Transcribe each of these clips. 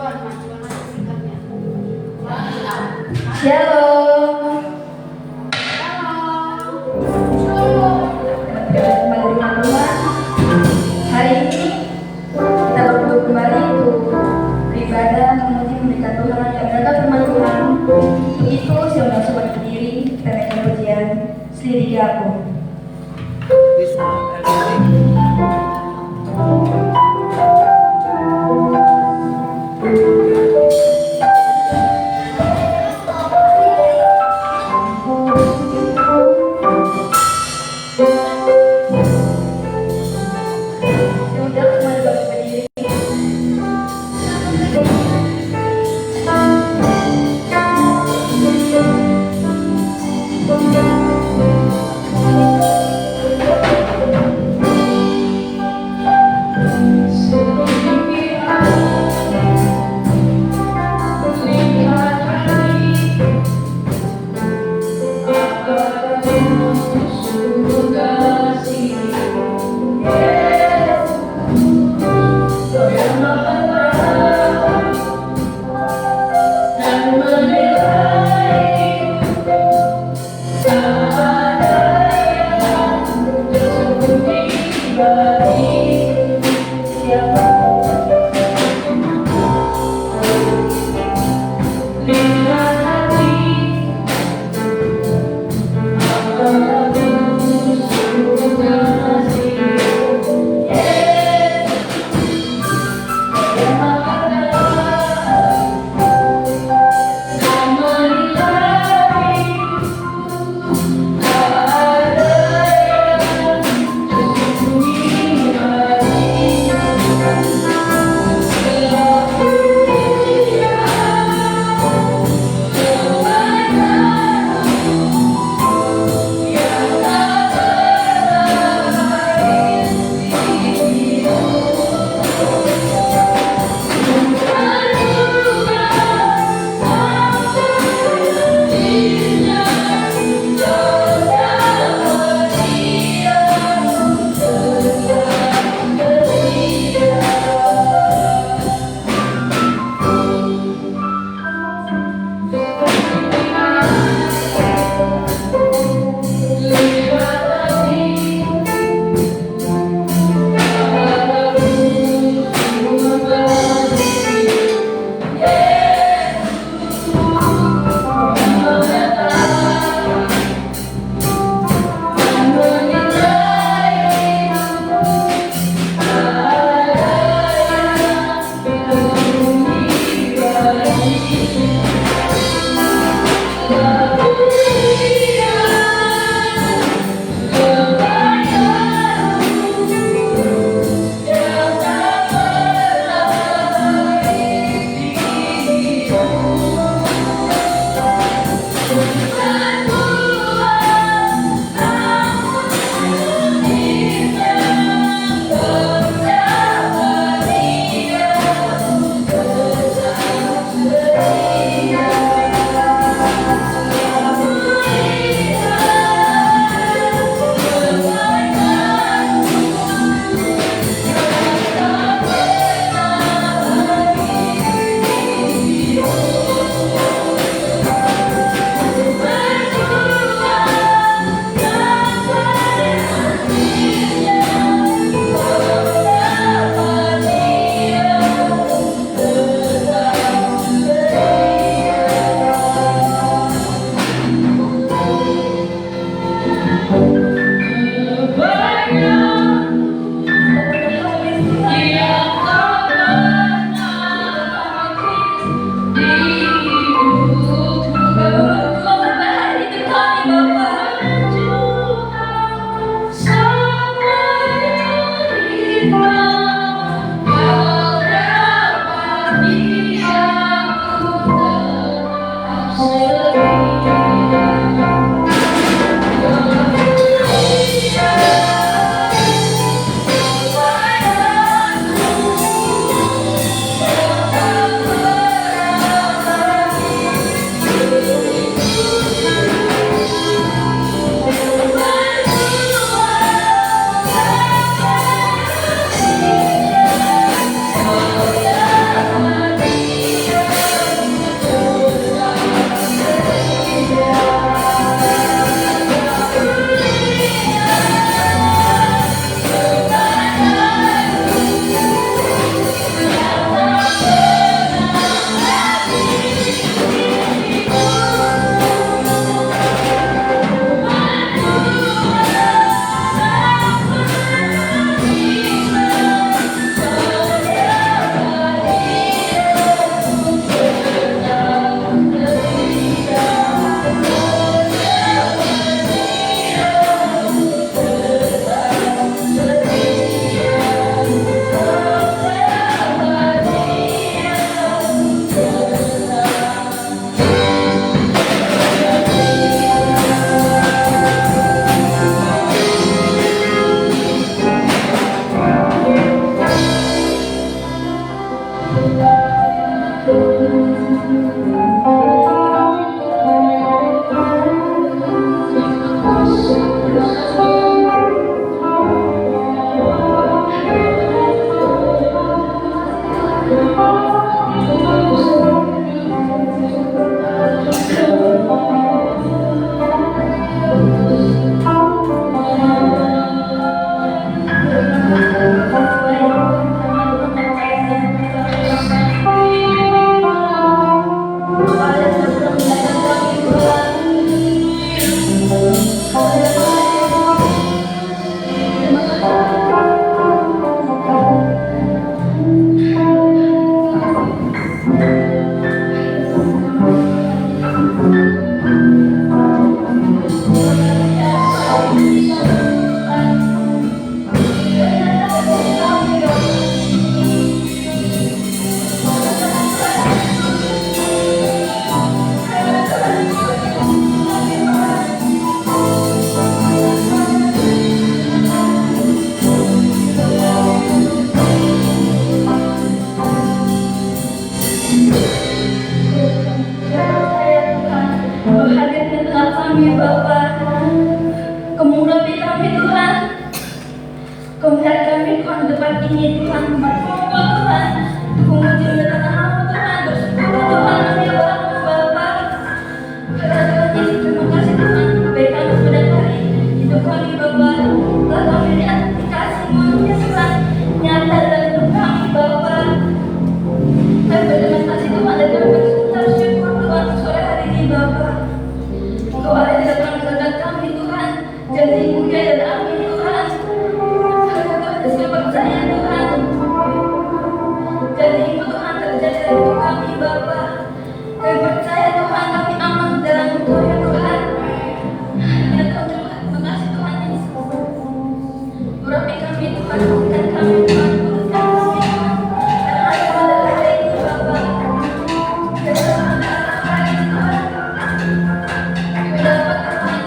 Shalom. Kembali teman-teman. Hari ini kita berkumpul kembali untuk beribadah memuji memberikan Tuhan dan mendengar firman Tuhan. Untuk itu saya langsung berdiri kita naikkan pujian selidiki aku. Berhati-hatilah kami Bapa, kemuliaan kami Tuhan, kemuliaan kami Tuhan depan ini Tuhan, berkumpul Tuhan, menguji tanah-Mu Tuhan, bersyukur Tuhan kami Bapa. Terima kasih Tuhan, kebaikan pada hari hidup kami Bapa, telah kami lihat dikasih manusia Tuhan, nyata dalam hidup kami Bapa. Kami berterima kasih Tuhan dan kami bersyukur Tuhan sore hari ini Bapa. Engkau ada di dalam kehendak kami Tuhan, janji-Mu ya dan amin Tuhan. Kami sudah percaya Tuhan, janji-Mu Tuhan terjadi dalam hidup kami Bapa. Kami percaya Tuhan, kami aman dalam Engkau ya Tuhan. Ya Tuhan, terima kasih Tuhan Yesus. Urapi kami Tuhan, bukan kami Tuhan, bukan kami Tuhan. Dan hari pada hari ini Bapa, dan pada hari ini Tuhan, kami dapat Tuhan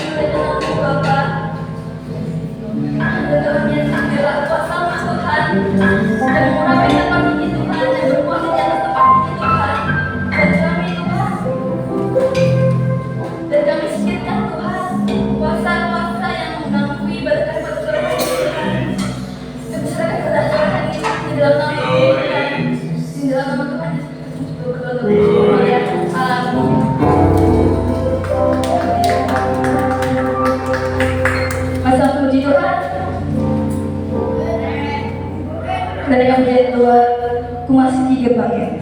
bersyukur Bapa. Dan Tuhan Yesus biarlah kuasa-Mu Tuhan, dan mengurapi tempat ini Tuhan, dan berkuasa di atas tempat ini Tuhan. Dan kami Tuhan, dan kami sikirkan Tuhan, kuasa-kuasa yang mengganggu ibadah kami pada sore hari ini Tuhan. Kami serahkan pada sore hari ini di dalam nama Tuhan, di dalam nama Tuhan Yesus berdoa ya. Amin. Masa puji Tuhan. Dari yang menjadi dua, ku masih tiga bagian.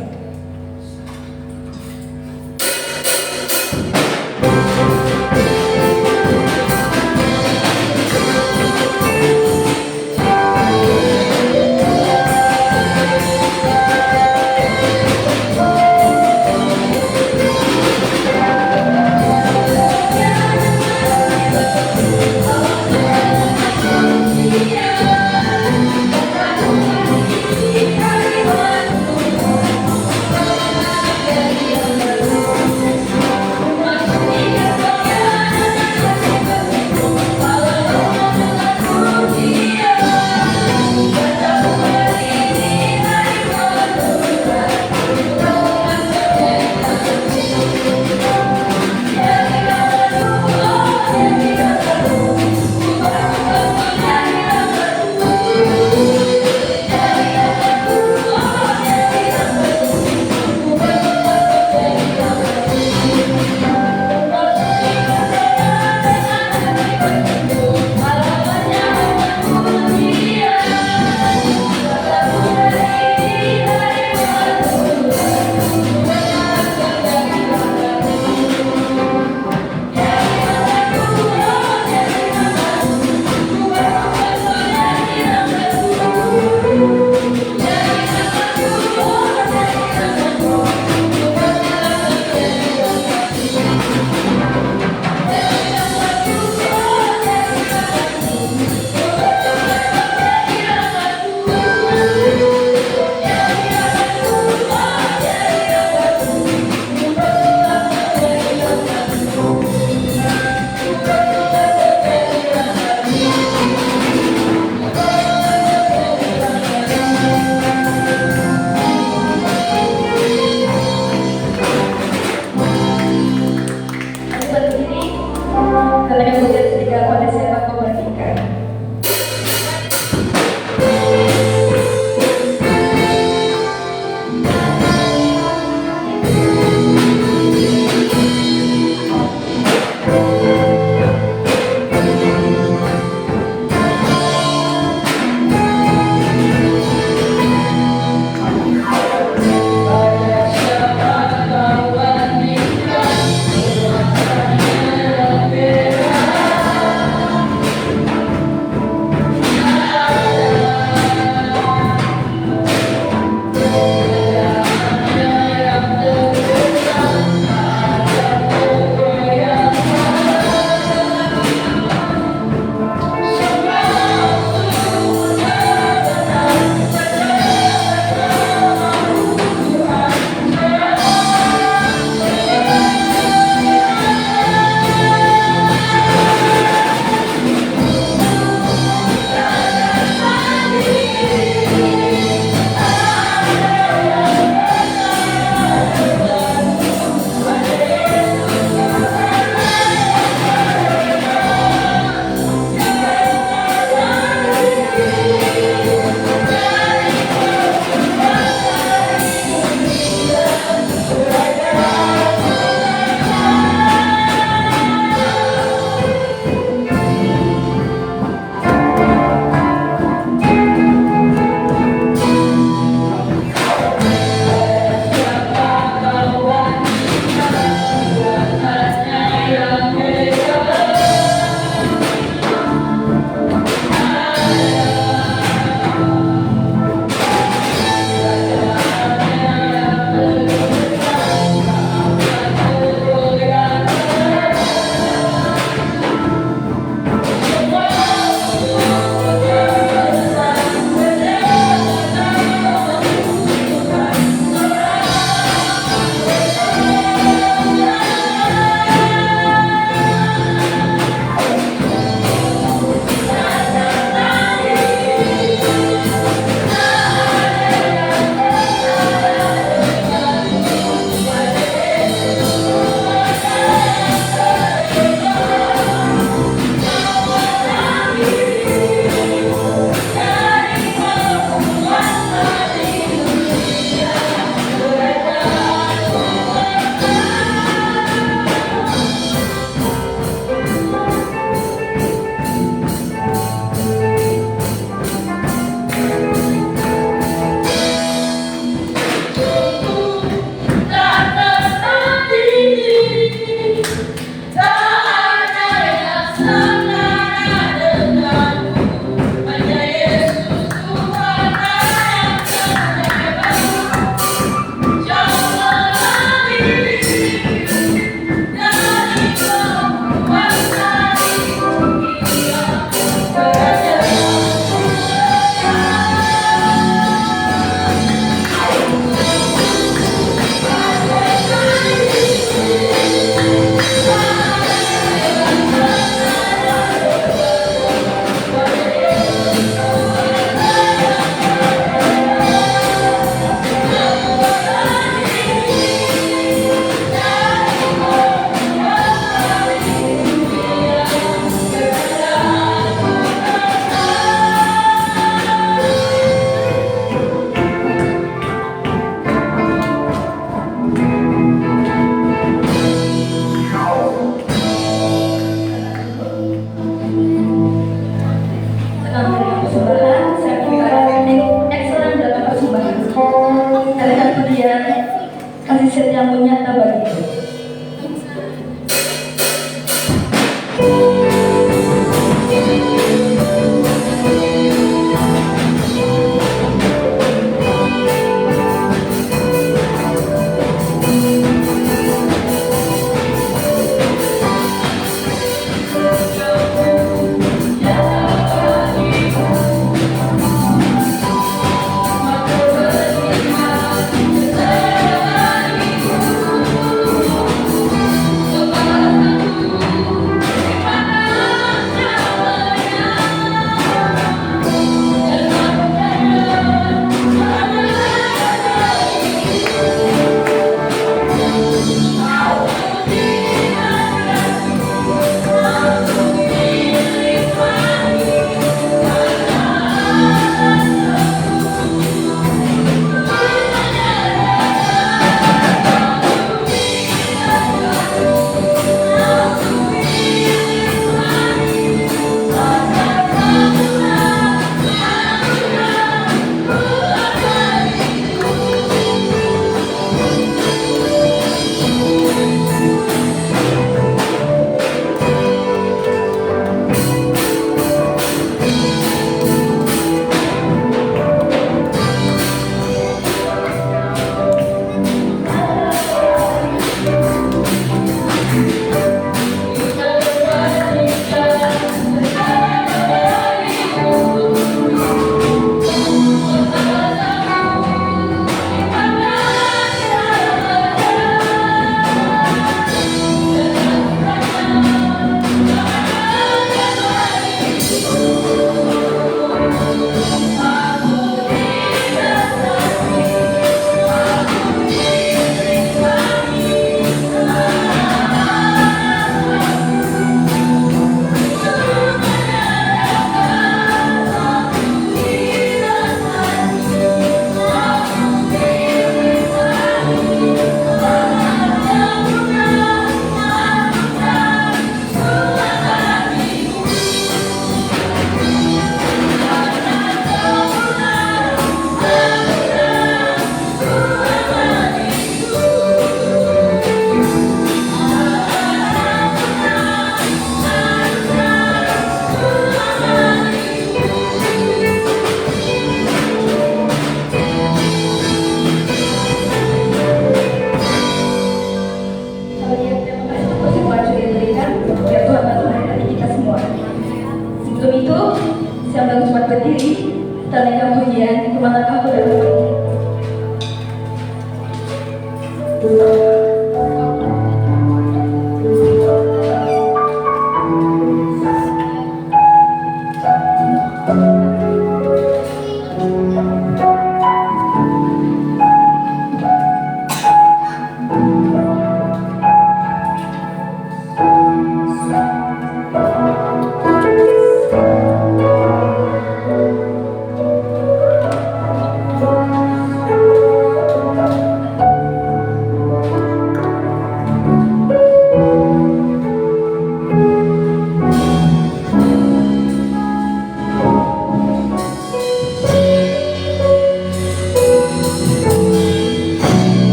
hasil yang nyata bagiku.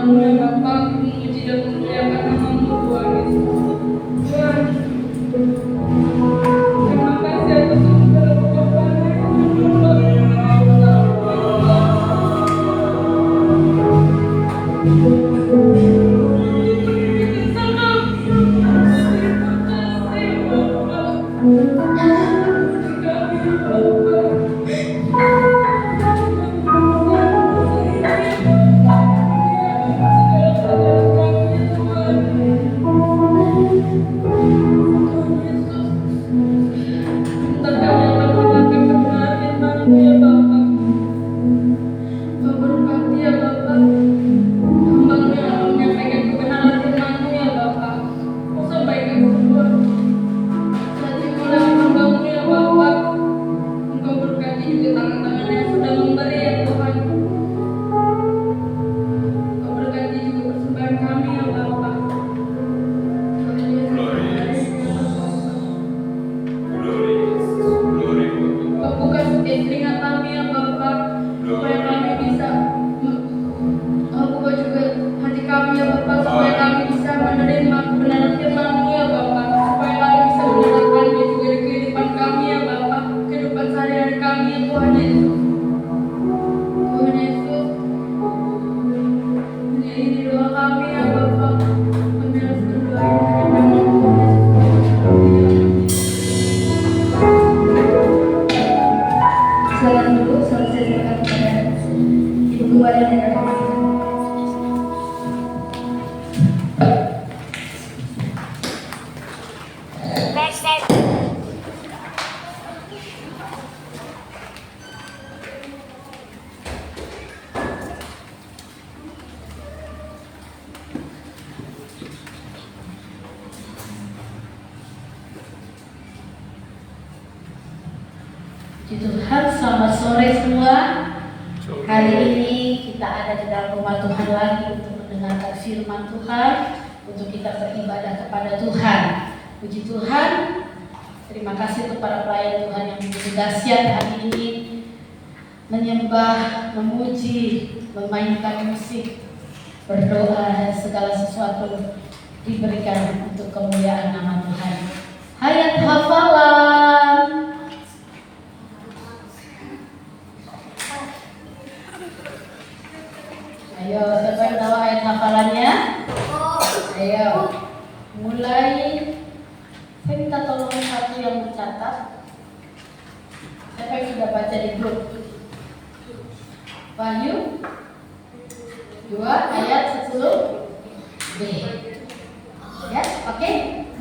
firman-Mu ya Bapa, memuji dan memuliakan nama-Mu Tuhan Yesus. Tuhan, terima kasih atas segala pengorbanan yang Tuhan Tuhan, selamat sore semua. Hari ini kita ada di dalam rumah Tuhan lagi untuk mendengarkan firman Tuhan, untuk kita beribadah kepada Tuhan. Puji Tuhan. Terima kasih untuk para pelayan Tuhan yang begitu dahsyat hari ini menyembah, memuji, memainkan musik, berdoa, dan segala sesuatu diberikan untuk kemuliaan nama Tuhan. Hayat hafalan. Ayo, siapa yang tahu ayat hafalannya? Ayo, mulai. Saya minta tolong satu yang mencatat. Siapa yang sudah baca di grup? Wahyu 2 ayat 10b. Ya, oke.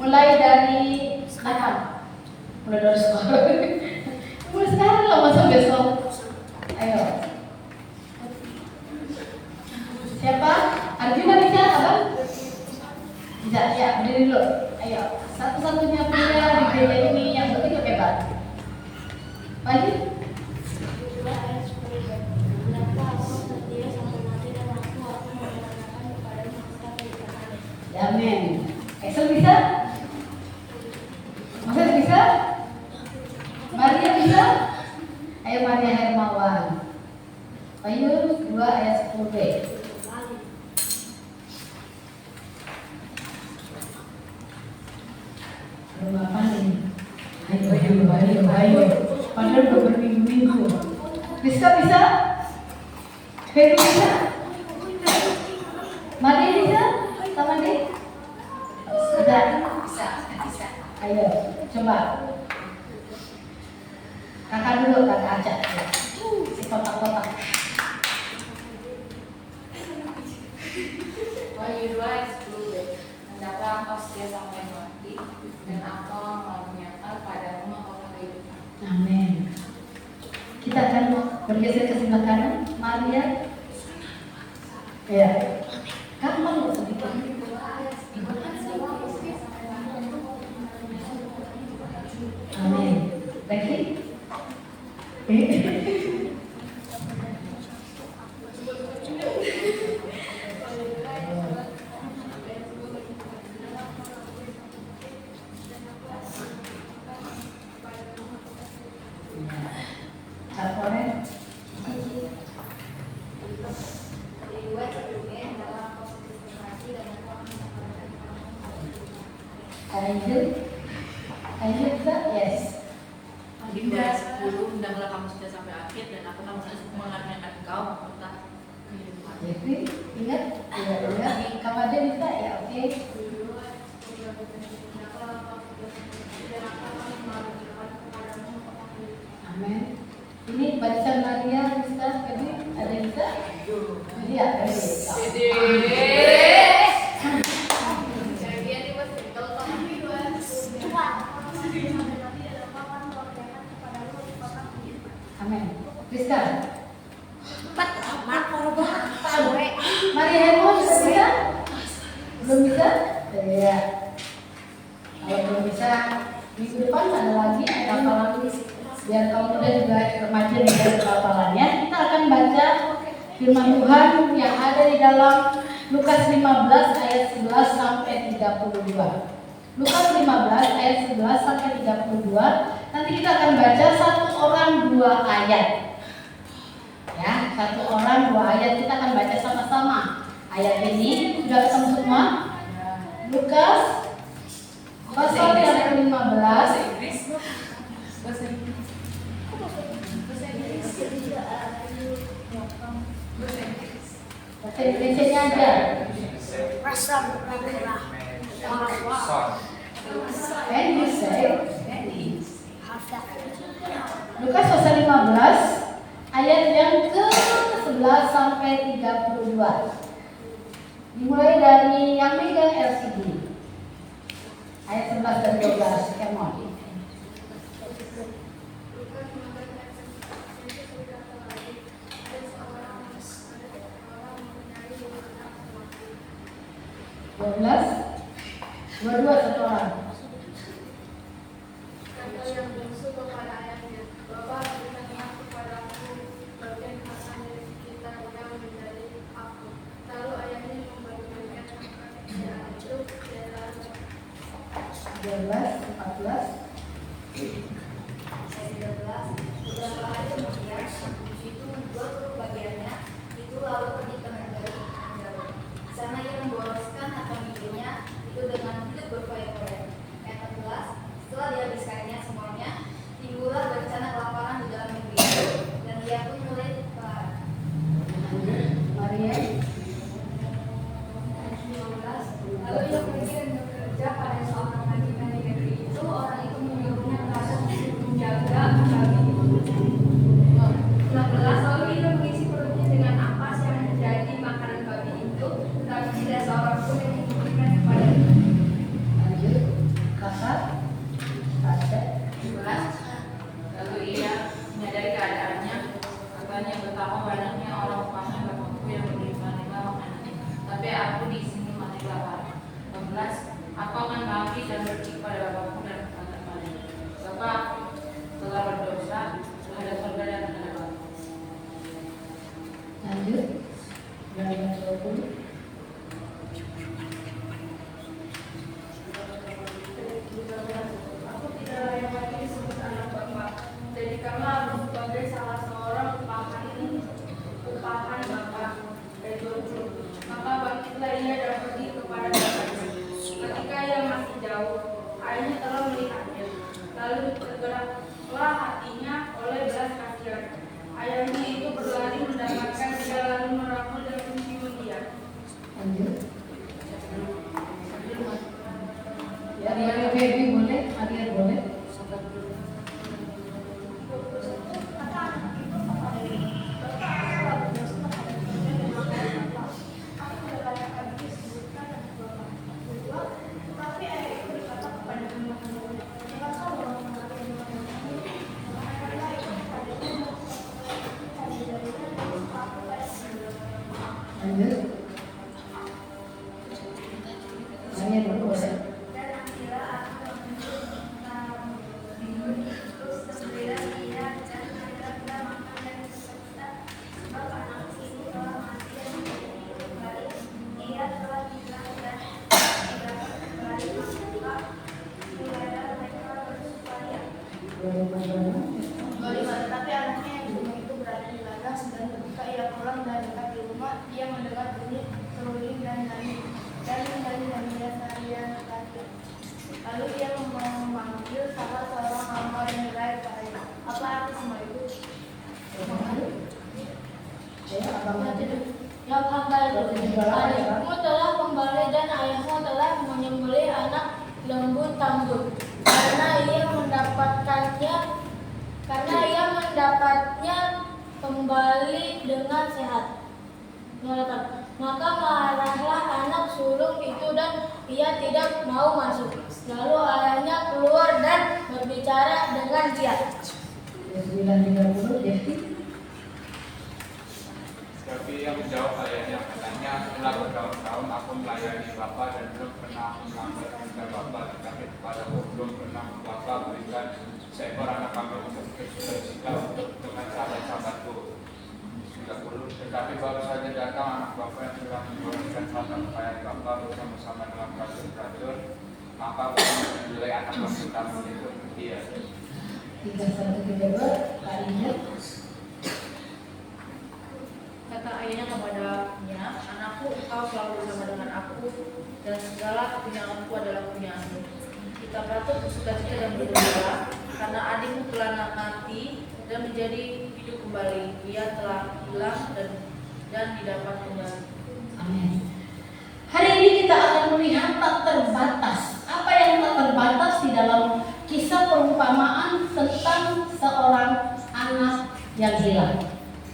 Mulai dari sekarang. Mulai dari sekarang. Mulai sekarang lah, masa besok. Ayo. Siapa? Arjuna bisa apa? Bisa, ya, berdiri dulu. Ayo, satu-satunya pria di gereja ini yang begitu hebat. Lagi? Amin. Excel bisa? Moses bisa? Maria bisa? Ayo Maria Hermawan. Wahyu 2 ayat 10b. Belum apa nih? Ayo. Padahal udah berminggu-minggu. Bisa? Heri bisa? Maria bisa? Sama deh? Bisa. Ayo, coba. Kakak dulu, kakak ajak. Si kotak-kotak. Wahyu 2 ayat 10b. Hendaklah engkau setia sampai mati, dan engkau mau menyangkal padamu mahkota kehidupan. Amin. Kita akan bergeser ke sebelah kanan. Maria. Ya. Kamu mau sedikit. Amin. Lagi. Lanjut bisa? Yes. Dinda 10, hendaklah kamu sudah sampai akhir dan aku akan mengaruniakan engkau mahkota kehidupan. Jadi ingat, ingat. Kamu ada bisa ya? Oke. Amin. Ini bacaan Maria bisa tadi ada bisa? Jadi ada bisa. Amin. Bisa? Maria Hemo sudah bisa? Belum bisa? Ya. Kalau belum bisa, minggu depan ada lagi hafalan biar kamu muda juga remaja dengan hafalannya. Kita akan baca firman Tuhan yang ada di dalam Lukas 15 ayat 11 sampai 32. Lukas 15 ayat 11 sampai 32. Nanti kita akan baca satu orang dua ayat. Ya, satu orang dua ayat kita akan baca sama-sama. Ayat ini sudah ketemu semua? Lukas pasal yang ke-15. Bahasa Inggris. Bahasa Indonesia aja. And you say Lukas pasal 15 ayat yang ke-11 sampai 32. Dimulai dari yang megang LCD. Ayat 11 dan 12. Come on. Dua-dua satu orang. Kata yang bungsu kepada ayahnya, Bapa berikanlah kepadaku bagian makan dari kita yang menjadi aku. Lalu ayahnya membagikan makanan itu dalam 12, 14. Beberapa hari kemudian, itu membuat bagiannya, itu lalu pergi ke negeri jauh. Di sana ia memboroskan atau hidupnya itu dengan hidup berfoya-foya. Ayat 14, setelah dihabiskannya semuanya, timbullah bencana kelaparan di dalam negeri itu, dan ia pun mulai kelaparan. Maria. 15, lalu ia pergi dan bekerja pada seorang majikan di negeri itu. Orang itu menyuruhnya untuk menjaga babi. 16, lalu ia mengisi perutnya dengan ampas yang menjadi makanan babi itu, tetapi tidak seorang pun yang memberikan kepadanya. Lanjut. Kasar. Kasar. 17. Lalu ia menyadari keadaannya, katanya betapa banyaknya orang upahan bapakku yang menerima makanan, tapi aku di sini mati kelaparan. 18. Aku akan bangkit dan pergi kepada bapakku dan berkata padanya, Bapa, aku telah berdosa terhadap surga dan terhadap Bapa. Lanjut. Dari 20. aku tidak layak lagi disebut anak Bapa. Jadikanlah aku sebagai salah seorang upahan Bapa. Ayat 20. Maka bangkitlah ia dan pergi kepada bapaknya. Ketika ia masih jauh, ayahnya telah melihatnya. Lalu tergeraklah hatinya oleh belas kasihan. Ayahnya itu berlari mendapatkan dia, lalu merangkul dan mencium dia. Lanjut. Maria Baby boleh? Maria boleh? Lanjut. Adikmu telah kembali dan ayahmu telah menyembelih anak lembu tambun karena ia mendapatnya kembali dengan sehat. Maka marahlah anak sulung itu dan ia tidak mau masuk. Lalu ayahnya keluar dan berbicara dengan dia. 9:30 Devi. Tapi ia menjawab ayahnya, katanya, telah bertahun-tahun aku melayani Bapa dan belum pernah melanggar perintah Bapa, tetapi kepadaku belum pernah Bapa berikan seekor anak kambing untuk bersihkan untuk dengan sahabat-sahabatku. 30. Tetapi baru saja datang anak Bapa yang telah menggorengkan harta kekayaan Bapa bersama-sama dengan racun-racun, maka Bapa menyembelih anak kambing tambun itu untuk dia. 31:32 kalinya. Kata ayahnya kepadanya, anakku, engkau selalu bersama dengan aku, dan segala kepunyaanku adalah punyaanmu. Kita patut bersuka-cita dan bergembira, karena adikmu telah mati dan menjadi hidup kembali. Ia telah hilang dan didapat kembali. Amin. Hari ini kita akan melihat tak terbatas. Apa yang tak terbatas di dalam kisah perumpamaan tentang seorang anak yang hilang.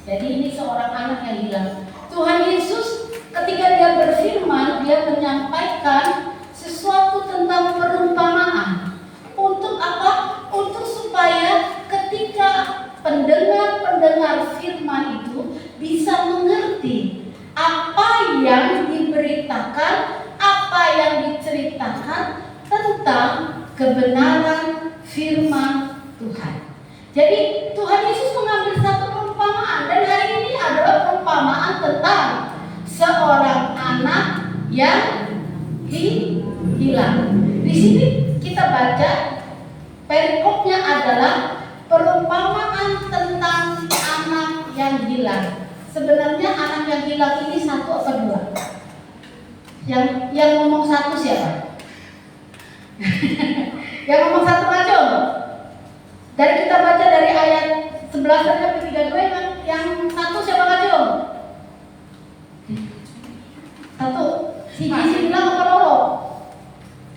Jadi ini seorang anak yang hilang. Tuhan Yesus ketika dia berfirman, dia menyampaikan sesuatu tentang perumpamaan. Untuk apa? Untuk supaya ketika pendengar-pendengar firman itu bisa mengerti apa yang diberitakan, apa yang diceritakan tentang kebenaran firman Tuhan. Jadi Tuhan Yesus mengambil satu perumpamaan, dan hari ini adalah perumpamaan tentang seorang anak yang hilang. Di sini kita baca perikopnya adalah perumpamaan tentang anak yang hilang. Sebenarnya anak yang hilang ini satu atau dua? Yang ngomong satu siapa? Yang ngomong satu aja. Dari kita baca dari ayat 11 sampai 32, yang satu siapa aja? Satu. Si Jisi bilang apa Lolo?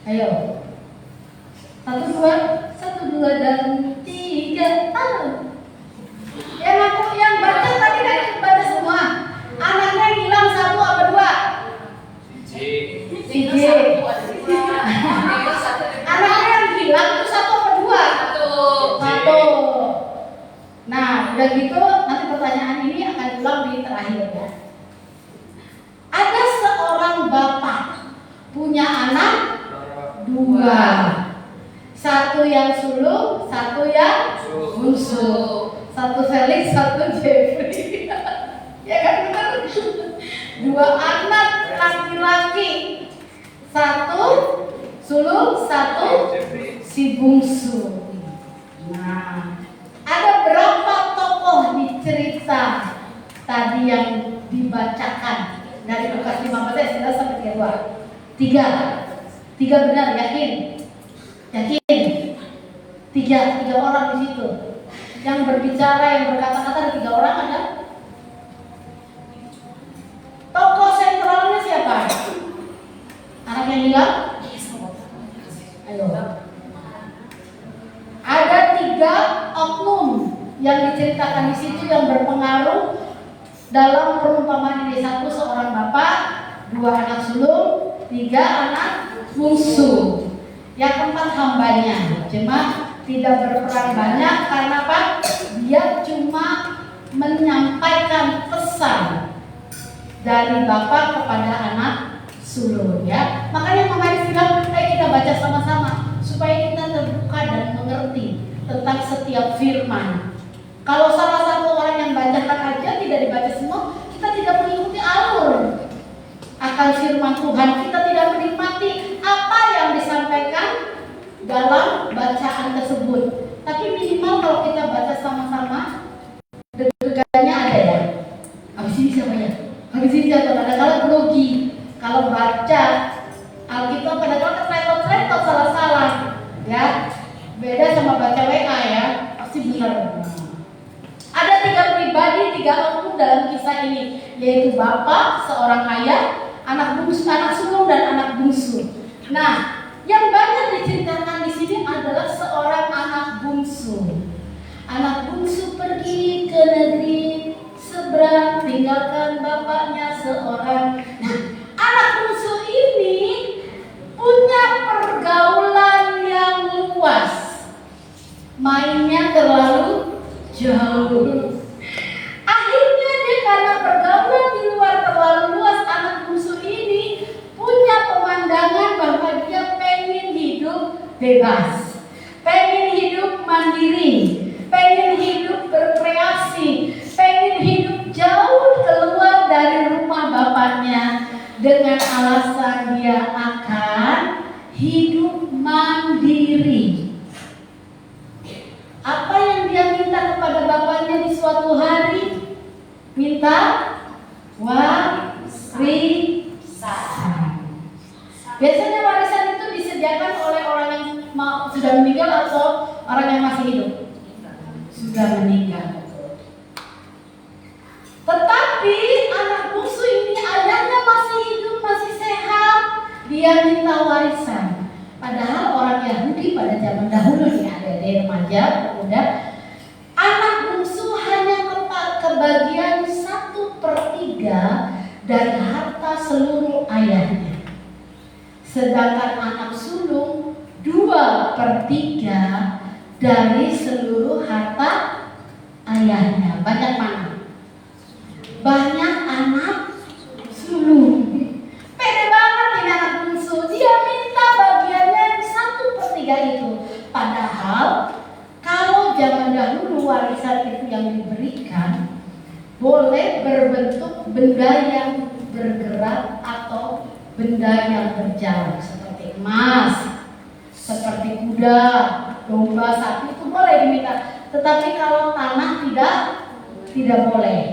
Ayo. 1, 2, dan 3. Yang baca tadi kan baca semua. Anaknya yang hilang satu apa dua? Si J. Anaknya yang hilang itu satu apa dua? Satu. Nah, udah gitu nanti pertanyaan ini akan ulang di terakhir ya. Ada seorang bapak punya anak dua. Satu yang sulung, satu yang bungsu. Satu Felix, satu Jeffrey. Ya kan benar? Dua anak laki-laki. Satu sulung, satu si bungsu. Nah, ada berapa tokoh di cerita tadi yang dibacakan dari Lukas 15 ayat 11 sampai 32? Tiga benar, yakin? Yakin? Tiga orang di situ. Yang berbicara, yang berkata-kata ada 3 orang ada. Tokoh sentralnya siapa? Anak yang hilang? Ayo. Ada 3 oknum yang diceritakan di situ yang berpengaruh dalam perumpamaan ini. 1 seorang bapak, 2 anak sulung, 3 anak bungsu. Yang keempat hambanya, cuma tidak berperan banyak karena apa? Dia cuma menyampaikan pesan dari bapak kepada anak sulung ya. Makanya kemarin bilang, ayo kita baca sama-sama supaya kita terbuka dan mengerti tentang setiap firman. Kalau salah satu orang yang bacakan aja tidak dibaca semua, kita tidak mengikuti alur akan firman Tuhan. Kita tidak menikmati apa yang disampaikan dalam bacaan tersebut. Tapi minimal kalau kita baca sama-sama, deg-degannya ada ya. Habis ini siapa ya? Habis ini siapa? Kadang-kadang grogi. Kalau baca Alkitab kadang-kadang tretot-tretot salah-salah ya. Beda sama baca WA ya, pasti benar. Ada 3 pribadi, 3 oknum satu dalam kisah ini, yaitu bapak, seorang ayah, anak bungsu, anak sulung dan anak bungsu. Nah, yang banyak diceritakan di sini adalah seorang anak bungsu. Anak bungsu pergi ke negeri seberang, tinggalkan bapaknya seorang. Nah, anak bungsu ini punya pergaulan yang luas, mainnya terlalu jauh. Akhirnya dia karena pergaulan di luar terlalu luas, anak bungsu ini punya pemandangan bahwa dia pengen hidup bebas, pengen hidup mandiri, pengen hidup berkreasi, pengen hidup jauh keluar dari rumah bapaknya dengan alasan dia akan hidup mandiri. Apa yang dia minta kepada bapaknya di suatu hari? Minta warisan. Biasanya warisan itu disediakan oleh orang yang sudah meninggal atau orang yang masih hidup? Sudah meninggal. Tetapi anak bungsu ini ayahnya masih hidup, masih sehat. Dia minta warisan. Padahal orang Yahudi pada zaman dahulu nih, adik-adik remaja, pemuda, anak bungsu hanya kebagian 1/3 dari harta seluruh ayahnya. Sedangkan anak sulung 2/3 dari seluruh harta ayahnya. Banyak mana? Banyak anak sulung. Pede banget ini anak bungsu. Dia minta bagiannya 1/3 itu. Padahal kalau zaman dahulu warisan itu yang diberikan boleh berbentuk benda yang bergerak atau benda yang berjalan, seperti emas, seperti kuda, domba, sapi, itu boleh diminta. Tetapi kalau tanah tidak boleh.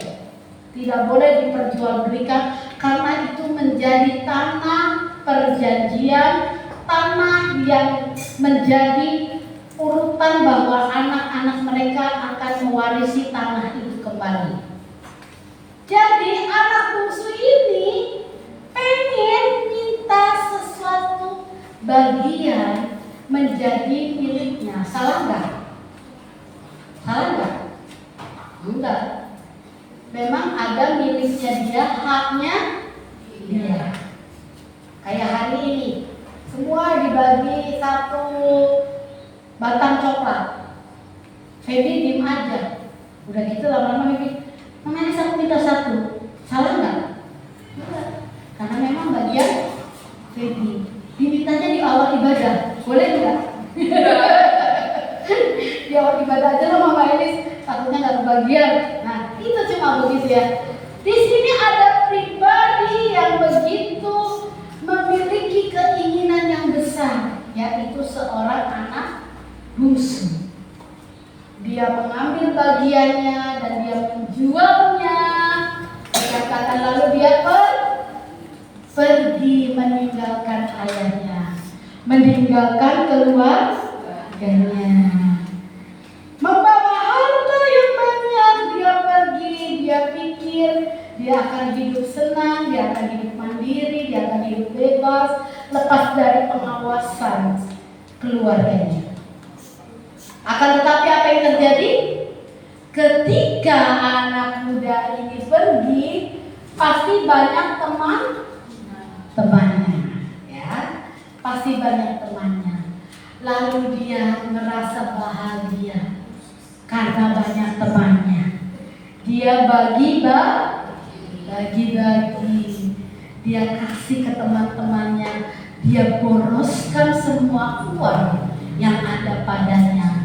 Tidak boleh diperjualbelikan karena itu menjadi tanah perjanjian, tanah yang menjadi urutan bahwa anak-anak mereka akan mewarisi tanah itu kembali. Jadi anak bungsu ini pengen minta sesuatu bagian menjadi miliknya. Salah nggak? Salah nggak? Enggak. Memang ada miliknya dia, haknya dia. Kayak hari ini, semua dibagi 1 batang coklat. Feby diem aja. Udah gitu lama-lama Feby, Mama ini aku minta 1. Salah nggak? Enggak. Karena memang bagian Feby. Dimintanya di awal ibadah, boleh nggak? Di awal ibadah aja loh Mama Elis, takutnya nggak kebagian. Nah, itu cuma begitu ya. Di sini ada pribadi yang begitu memiliki keinginan yang besar, yaitu seorang anak bungsu. Dia mengambil bagiannya dan dia menjualnya. Dikatakan lalu dia pergi meninggalkan ayahnya, meninggalkan keluarganya, membawa harta yang banyak. Dia pergi, dia pikir dia akan hidup senang, dia akan hidup mandiri, dia akan hidup bebas, lepas dari pengawasan keluarganya. Akan tetapi apa yang terjadi? Ketika anak muda ini pergi, pasti banyak temannya, ya, pasti banyak temannya. Lalu dia merasa bahagia karena banyak temannya. Dia bagi-bagi, dia kasih ke teman-temannya, dia boroskan semua uang yang ada padanya.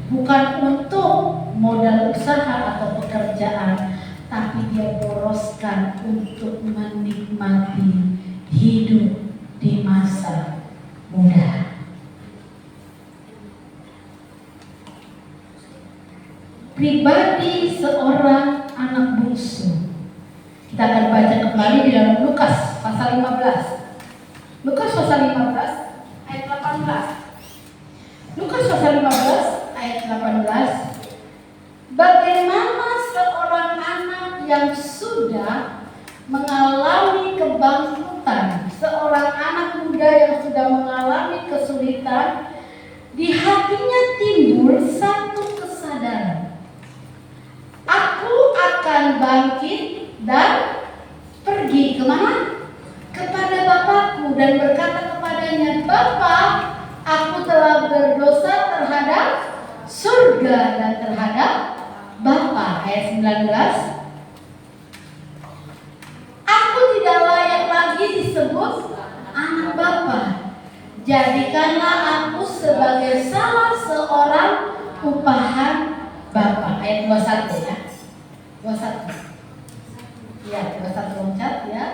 Bukan untuk modal usaha atau pekerjaan, tapi dia boroskan untuk menikmati hidup di masa muda. Pribadi seorang anak bungsu. Kita akan baca kembali di dalam Lukas pasal 15. Lukas pasal 15 ayat 18. Lukas pasal 15 ayat 18. Bagaimana seorang anak yang sudah mengalami kebangkrutan, seorang anak muda yang sudah mengalami kesulitan, di hatinya timbul satu kesadaran. Aku akan bangkit dan pergi kemana? Kepada Bapakku dan berkata kepadanya, Bapa, aku telah berdosa terhadap surga dan terhadap Bapa. Ayat 19. Aku tidak layak lagi disebut anak Bapa. Jadikanlah aku sebagai salah seorang upahan Bapa. Ayat 21 ya. 21. Ya, 21 loncat ya.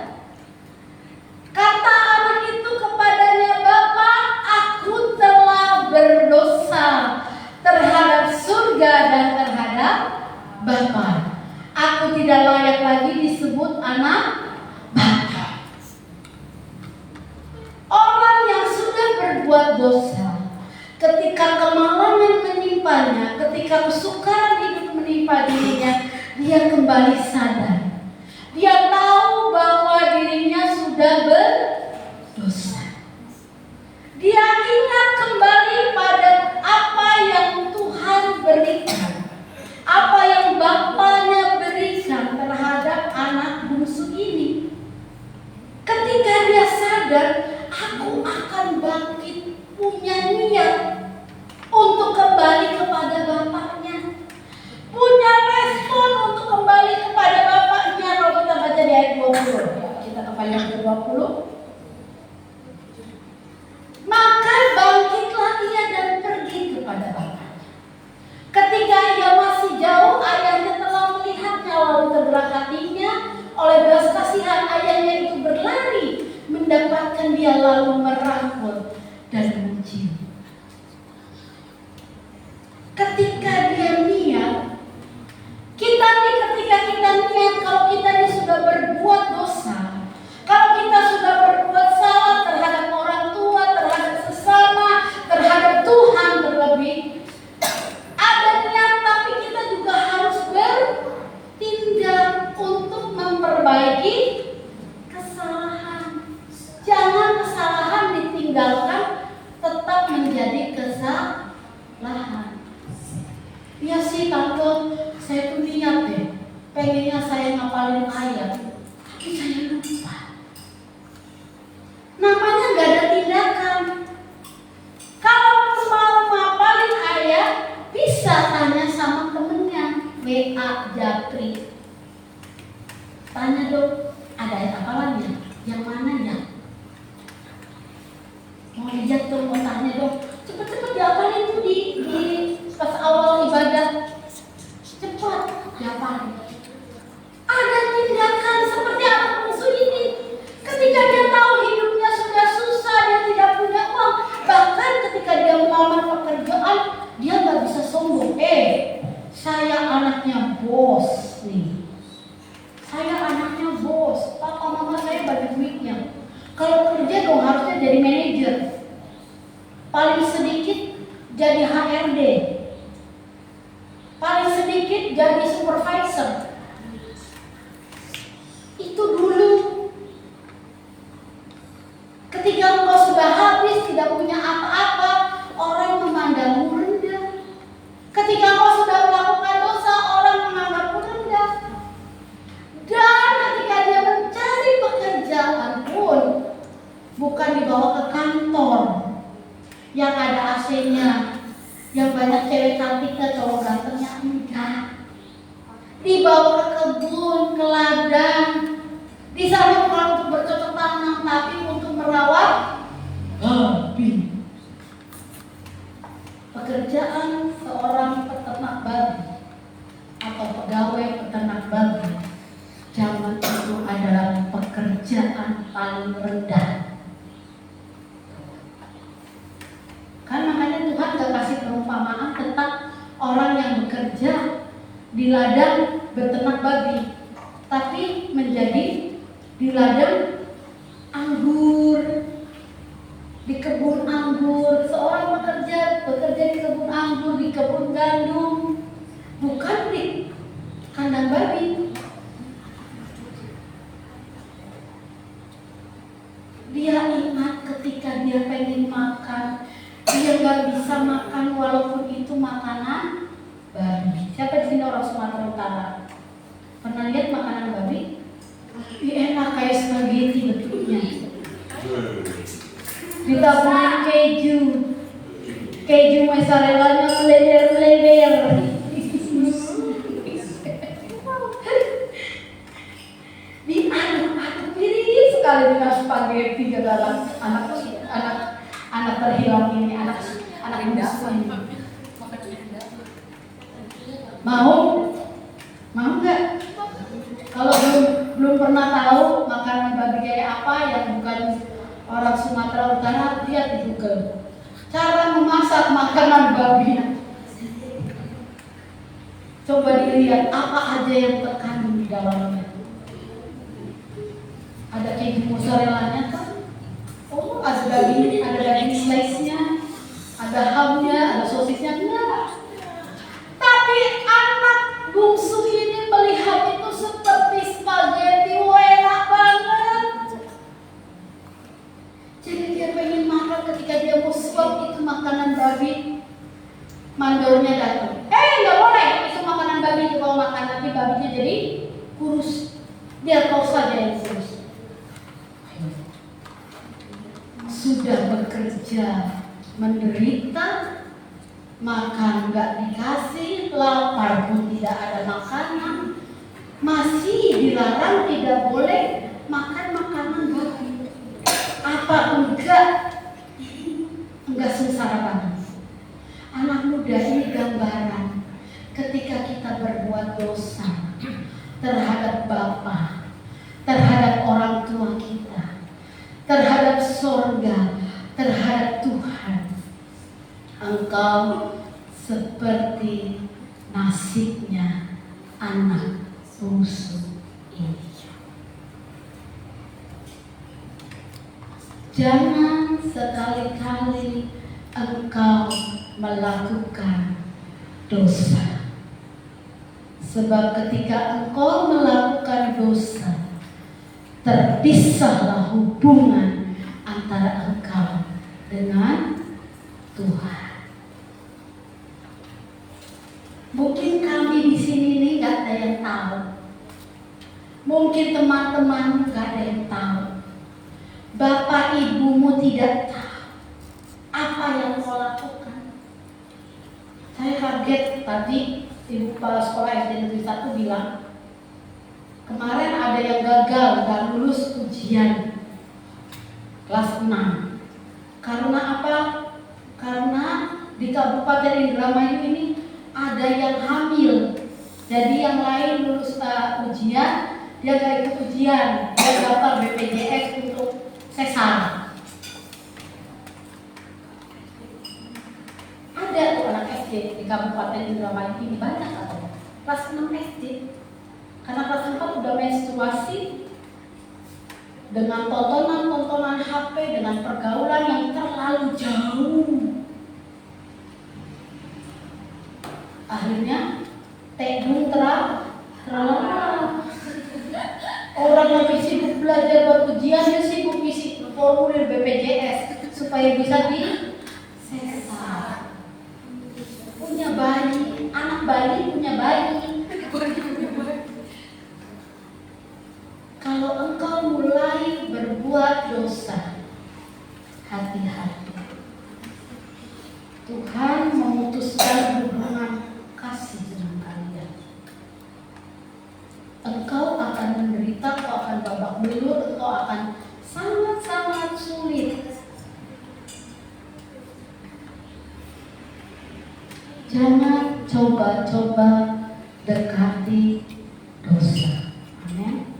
Kata anak itu kepadanya, Bapa, aku telah berdosa terhadap surga dan terhadap Bapa. Aku tidak layak lagi disebut anak Bapa. Orang yang sudah berbuat dosa, ketika kemalangan menimpanya, ketika kesukaran hidup menimpa dirinya, dia kembali sadar. Dia tahu bahwa dirinya sudah berdosa. Dia ingat kembali pada apa yang Tuhan berikan, apa yang Bapaknya berikan terhadap anak bungsu ini. Ketika dia sadar, aku akan bangkit, punya niat untuk kembali kepada Bapaknya, punya respon untuk kembali kepada Bapaknya. Kalau kita baca di ayat 20, kita ke ayat 20. Maka bangkitlah ia dan pergi kepada Bapaknya. Ketika ia masih jauh, ayahnya telah melihatnya, lalu tergerak hatinya oleh belas kasihan. Ayahnya itu berlari mendapatkan dia, lalu merangkul dan mencium. Ketika dia niat, kita nih ketika kita niat, kalau kita ini sudah berbuat dosa, kalau kita sudah berbuat salah terhadap orang tua, terhadap sesama, terhadap Tuhan terlebih, ada niat, tapi kita juga harus bertindak untuk memperbaiki kesalahan. Jangan kesalahan ditinggalkan, tetap menjadi kesalahan. Ya sih tante, saya tuh niat deh, pengennya saya ngapalin ayat, tapi saya lupa. Namanya gak ada tindakan. Kalau mau ngapalin ayat, bisa tanya sama temennya, WA Japri. Tanya dong, ada ayat hafalannya, yang mana ya? Mau lihat dong, mau tanya dong, cepet-cepet dihafalin tuh di pas awal ibadah, cepat dihafalin. Ada tindakan seperti anak bungsu ini. Ketika dia tahu hidupnya sudah susah, dia tidak punya uang, bahkan ketika dia melamar pekerjaan, dia nggak bisa sombong. Saya anaknya bos nih. Saya anaknya bos. Papa mama saya bagi duitnya. Kalau kerja dong harusnya jadi manajer. Paling sedikit jadi HRD. Paling sedikit jadi supervisor. Itu dulu. Ketika engkau sudah habis, tidak punya apa-apa, orang memandangmu rendah. Ketika engkau sudah melakukan dosa, orang menganggapmu rendah. Dan ketika dia mencari pekerjaan pun, bukan dibawa ke kantor yang ada AC-nya, yang banyak cewek cantiknya, cowok gantengnya, enggak. Dibawa ke kebun, ke ladang. Di sana bukan untuk bercocok tanam, tapi untuk merawat babi. Pekerjaan seorang peternak babi atau pegawai peternak babi zaman itu adalah pekerjaan paling rendah. Kan makanya Tuhan gak kasih perumpamaan tentang orang yang bekerja di ladang beternak babi, tapi menjadi di ladang anggur, di kebun anggur. Seorang bekerja di kebun anggur, di kebun gandum, bukan di kandang babi. Dia ingat ketika dia pengen makan, dia nggak bisa makan walaupun itu makanan babi. Siapa di sini orang Sumatera Utara? Pernah lihat makanan babi? Enak kayak spaghetti bentuknya. Ditaburin keju mozzarellanya melebar-lebar. Diaduk-aduk mirip sekali dengan spaghetti ke dalam anak terhilang ini, anak musuh ini. Mau nggak? Kalau belum pernah tahu makanan babi kayak apa yang bukan orang Sumatera Utara, lihat di Google cara memasak makanan babi. Coba dilihat apa aja yang terkandung di dalamnya. Ada keju mozzarellanya kan? Oh, ada daging slice-nya, ada hamnya, ada sosisnya. Enggak. Tapi anak bungsu ini melihat itu seperti spaghetti, enak banget. Jadi dia pengen makan. Ketika dia mau suap itu makanan babi, mandornya datang. Nggak boleh, itu makanan babi dibawa makan, nanti babinya jadi kurus. Biar kau saja yang kurus. Sudah bekerja, menderita, makan nggak dikasih, lapar pun tidak ada makanan, masih dilarang tidak boleh makan makanan babi. Apa enggak sengsara banget. Anak muda ini gambaran ketika kita berbuat dosa terhadap Bapa, terhadap orang tua kita, terhadap sorga, terhadap Tuhan. Engkau seperti nasibnya anak bungsu ini. Jangan sekali-kali engkau melakukan dosa. Sebab ketika engkau melakukan dosa, terpisahlah hubungan antara engkau dengan Tuhan. Mungkin kami di sini nih nggak ada yang tahu. Mungkin teman-teman nggak ada yang tahu. Bapak ibumu tidak tahu apa yang kau lakukan. Saya kaget tadi ibu kepala sekolah SD Negeri 1 bilang, kemarin ada yang gagal dan lulus ujian kelas 6. Karena apa? Karena di Kabupaten Indramayu ini ada yang hamil. Jadi yang lain lulus ujian, dia gak ikut ujian, dia daftar BPJS untuk sesar. Ada tuh anak SD di Kabupaten Indramayu ini, banyak katanya, kelas 6 SD. Karena kelas 4 udah menstruasi, dengan tontonan HP, dengan pergaulan yang terlalu jauh. Akhirnya tekung terlalu. Orang lagi sibuk belajar buat ujian, dia sibuk isi formulir BPJS supaya bisa di sesar. Punya bayi, anak bayi punya bayi. Kalau engkau mulai berbuat dosa, hati-hati. Tuhan memutuskan hubungan kasih dengan kalian. Engkau akan menderita, engkau akan babak belur, engkau akan sangat-sangat sulit. Jangan coba-coba dekati dosa. Amin.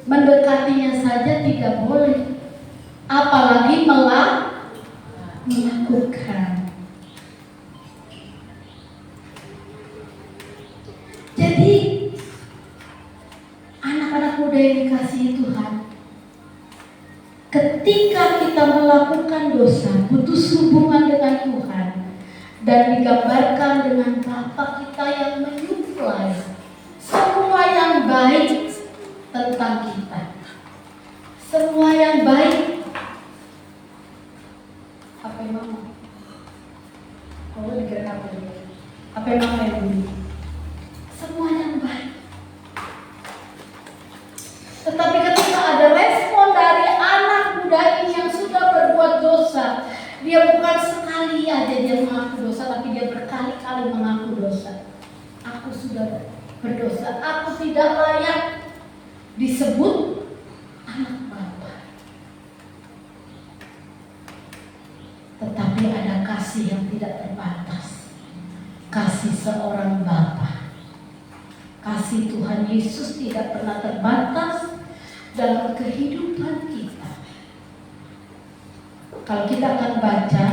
Mendekatinya saja tidak boleh, apalagi melakukan. Jadi anak-anak muda yang dikasihi Tuhan, ketika kita melakukan dosa, putus hubungan dengan Tuhan, dan digambarkan dengan Bapa kita yang menyuplai baik tentang kita, semua yang baik. Apa yang mama? Kalau dikira apa dia? Apa yang mama yang bunyi? Semua yang baik. Tetapi ketika ada respon dari anak muda ini yang sudah berbuat dosa, dia bukan sekali aja dia mengaku dosa, tapi dia berkali-kali mengaku dosa. Aku sudah berdosa, aku tidak layak disebut anak Bapa. Tetapi ada kasih yang tidak terbatas, kasih seorang Bapa. Kasih Tuhan Yesus tidak pernah terbatas dalam kehidupan kita. Kalau kita akan baca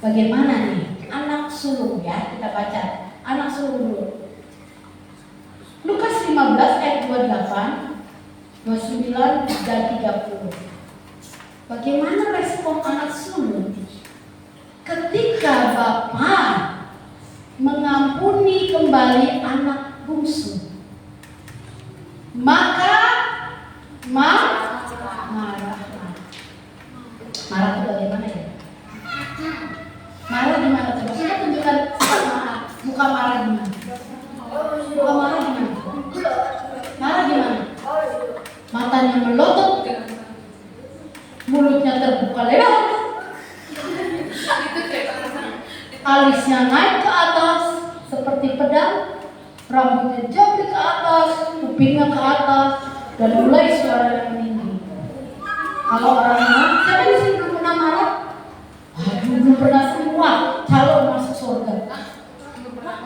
bagaimana nih anak sulung, ya kita baca anak sulung dulu. Lukas 15 ayat 28, 29 dan 30. Bagaimana respon anak sulung ketika Bapa mengampuni kembali anak bungsu? Maka marah. Marah itu bagaimana ya? Marah gimana? Coba kita tunjukkan marah. Muka marah gimana? Muka marah gimana? Marah gimana? Matanya melotot, mulutnya terbuka lebar, alisnya naik ke atas seperti pedang, rambutnya jauh ke atas, kupingnya ke atas, dan mulai suaranya meninggi. Kalau orang marah, siapa di sini belum pernah marah? Aduh, belum pernah semua calon masuk surga. Kamu belum pernah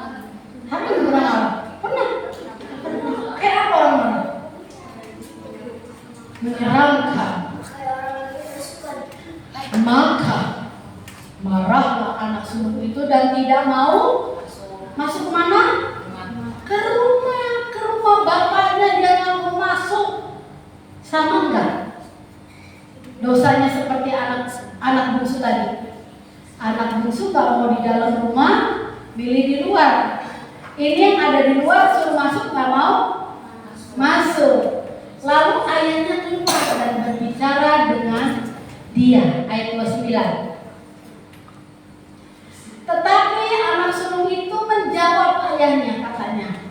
marah? Pernah? Kayak apa orang marah? Menyeramkan. Maka marahlah anak sulung itu dan tidak mau masuk kemana? Ke rumah bapaknya dia nggak mau masuk. Sama enggak? Dosanya seperti anak bungsu tadi. Anak bungsu nggak mau di dalam rumah, milih di luar. Ini yang ada di luar suruh masuk nggak mau masuk. Lalu ayahnya keluar dan berbicara dengan dia. Ayat 29. Tetapi anak sulung itu menjawab ayahnya, katanya,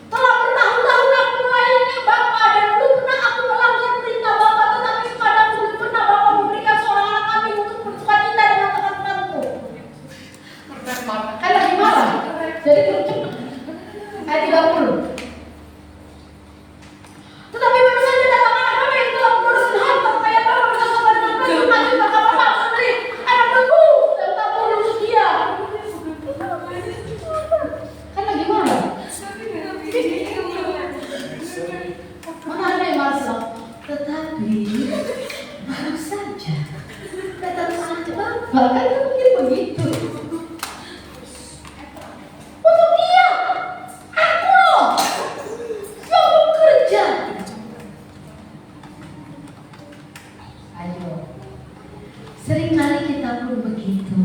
telah bertahun-tahun aku melayani Bapa dan belum pernah aku melanggar perintah Bapa, tetapi kepadaku belum pernah Bapa memberikan seorang anak kambing untuk bersukacita dengan teman-temanku. Kan lagi marah, jadi belum cepat. Ayat 30. Tetapi baru saja datang anak kami yang telah menguruskan harta kekayaan Bapa bersama dengan perjuangan maka Bapa memberi anak tunggu dan tak boleh untuk dia. Kan lagi marah. Mana ada yang marah? Tetapi baru saja datang anak Bapa, kan mungkin begitu. Untuk dia, aku loh yang bekerja. Ayo, seringkali kita pun begitu.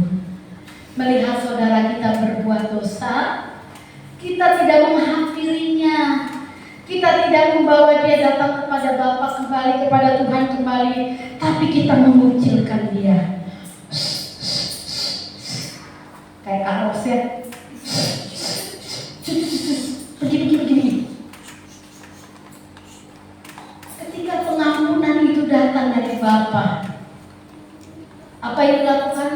Melihat saudara kita berbuat dosa, kita tidak menghakirinya. Kita tidak membawa dia datang kepada Bapa kembali, kepada Tuhan kembali, tapi kita mengucilkan dia. Kayak aros ya. Begini. Ketika pengampunan itu datang dari Bapa, apa yang dilakukan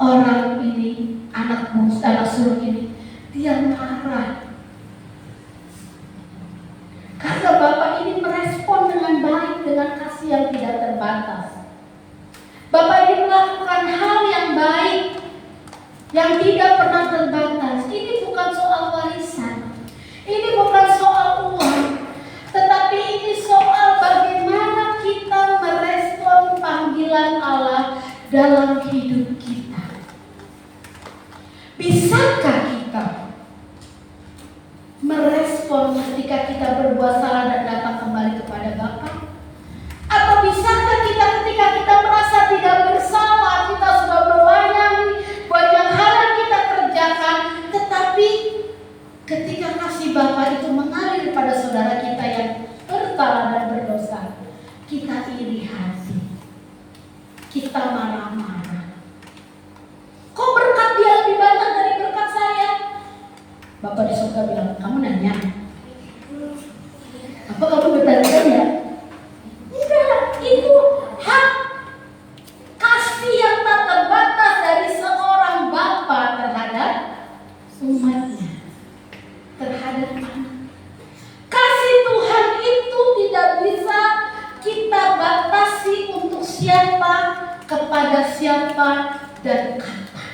orang ini, anak sulung ini, dia marah. Karena Bapak ini merespon dengan baik, dengan kasih yang tidak terbatas. Bapak ini melakukan hal yang baik, yang tidak pernah terbatas. Ini bukan soal warisan, ini bukan soal uang, tetapi ini soal bagaimana kita merespon panggilan Allah dalam hidup kita. Bisakah kita merespon ketika kita berbuat salah dan datang kembali kepada Bapa? Atau bisakah kita ketika kita merasa tidak bersalah, kita sudah melayani banyak hal yang kita kerjakan, tetapi ketika kasih Bapa itu mengalir iri hati, kita marah-marah. Kok berkat dia lebih banyak dari berkat saya? Bapak di surga bilang, kamu nanya? Apa kamu bertanya? Enggak, itu hak kasih yang tak terbatas dari seorang bapa terhadap umatnya, terhadap anak. Kasih Tuhan itu tidak bisa kita batasi untuk siapa, kepada siapa, dan kapan.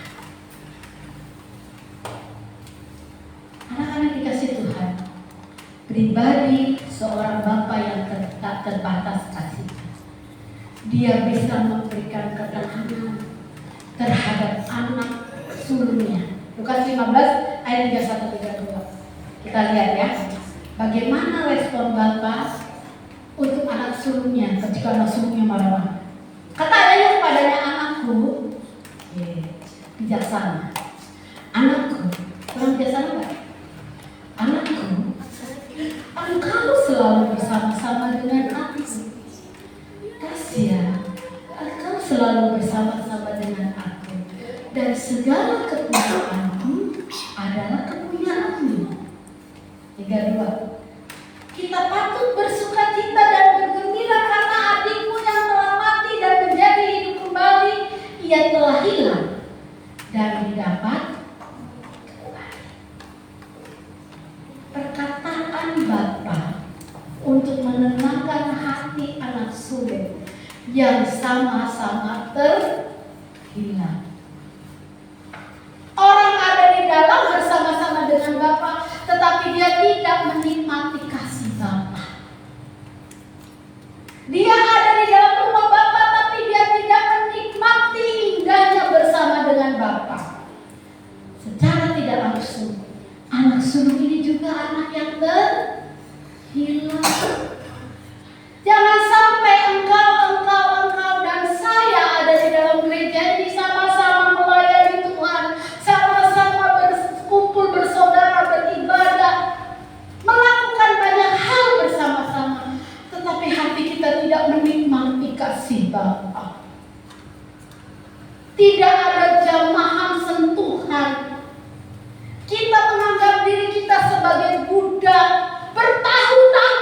Anak-anak dikasih Tuhan, pribadi seorang bapa yang tak terbatas kasihnya. Dia bisa memberikan ketenangan terhadap anak sulungnya. Lukas 15 ayat 31-32. Kita lihat ya, bagaimana respon bapa untuk anak sulungnya ketika anak sulungnya marah-marah. Kata ayahnya kepadanya, anakku, bijaksana. Anakku, kurang bijaksana enggak? Anakku, engkau selalu bersama-sama dengan aku. Kasihan, engkau selalu bersama-sama dengan aku, dan segala kepunyaanku adalah kepunyaanmu. 32. Kita patut bersukacita dan bergembira karena adikmu yang telah mati dan menjadi hidup kembali, ia telah hilang dan didapat kembali. Perkataan Bapa untuk menenangkan hati anak sulung yang sama-sama terhilang. Orang ada di dalam bersama-sama dengan Bapa, tetapi dia tidak menikmati kasih Bapa. Dia ada di dalam rumah Bapa, tapi dia tidak menikmati indahnya bersama dengan Bapa. Secara tidak langsung, anak sulung ini juga anak yang terhilang. Jangan sampai engkau dan saya ada di dalam gereja ini sama-sama melayani Tuhan, sama-sama berkumpul bersaudara, beribadah, melakukan banyak hal bersama-sama, tetapi hati kita tidak menikmati kasih Bapa. Tidak ada jamahan sentuhan. Kita menganggap diri kita sebagai budak bertahun-tahun.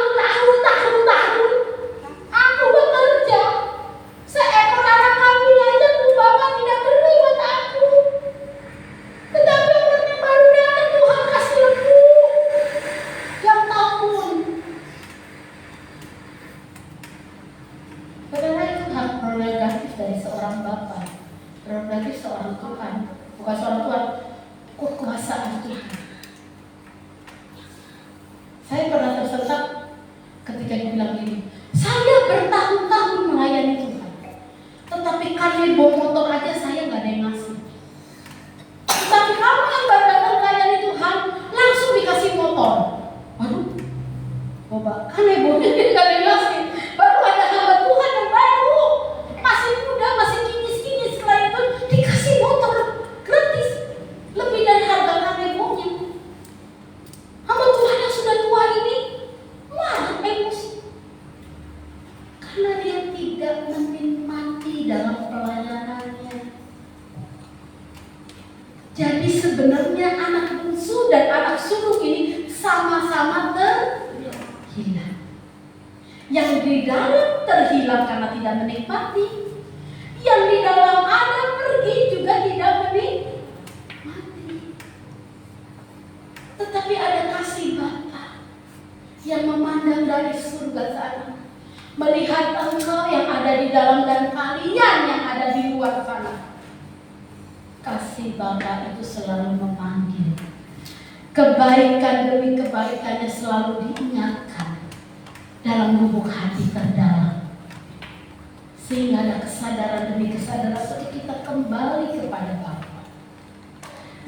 Aku bekerja, seekor anak kambing aja Bapak tidak beri buat aku. Tetapi anaknya baru datang, Tuhan kasih lembu yang tahun. Karena itu hak prerogatif dari seorang Bapa, prerogatif seorang Tuhan, bukan seorang Tuhan, kekuasaan Tuhan. Saya pernah tersentak ketika dia bilang gini, saya bertahun-tahun melayani Tuhan, tetapi kali bawa motor aja saya nggak ada yang ngasih. Tetapi kamu yang baru datang melayani Tuhan langsung dikasih motor. Waduh, coba kan ibu nggak ada yang ngasih. Baru ada hamba Tuhan yang baru, masih muda, masih kinis-kinis, setelah itu dikasih motor gratis, lebih dari harga kanebonya. Hamba Tuhan yang sudah tua ini marah emosi karena dia tidak menikmati dalam pelayanannya. Jadi sebenarnya anak bungsu dan anak sulung ini sama-sama terhilang. Yang di dalam terhilang karena tidak menikmati, yang di dalam ada pergi juga tidak menikmati. Tetapi ada kasih Bapa yang memandang dari surga sana, melihat engkau yang ada di dalam dan kalian yang ada di luar sana. Kasih Bapa itu selalu memanggil. Kebaikan demi kebaikannya selalu diingatkan dalam lubuk hati terdalam, sehingga ada kesadaran demi kesadaran setelah kita kembali kepada Bapa.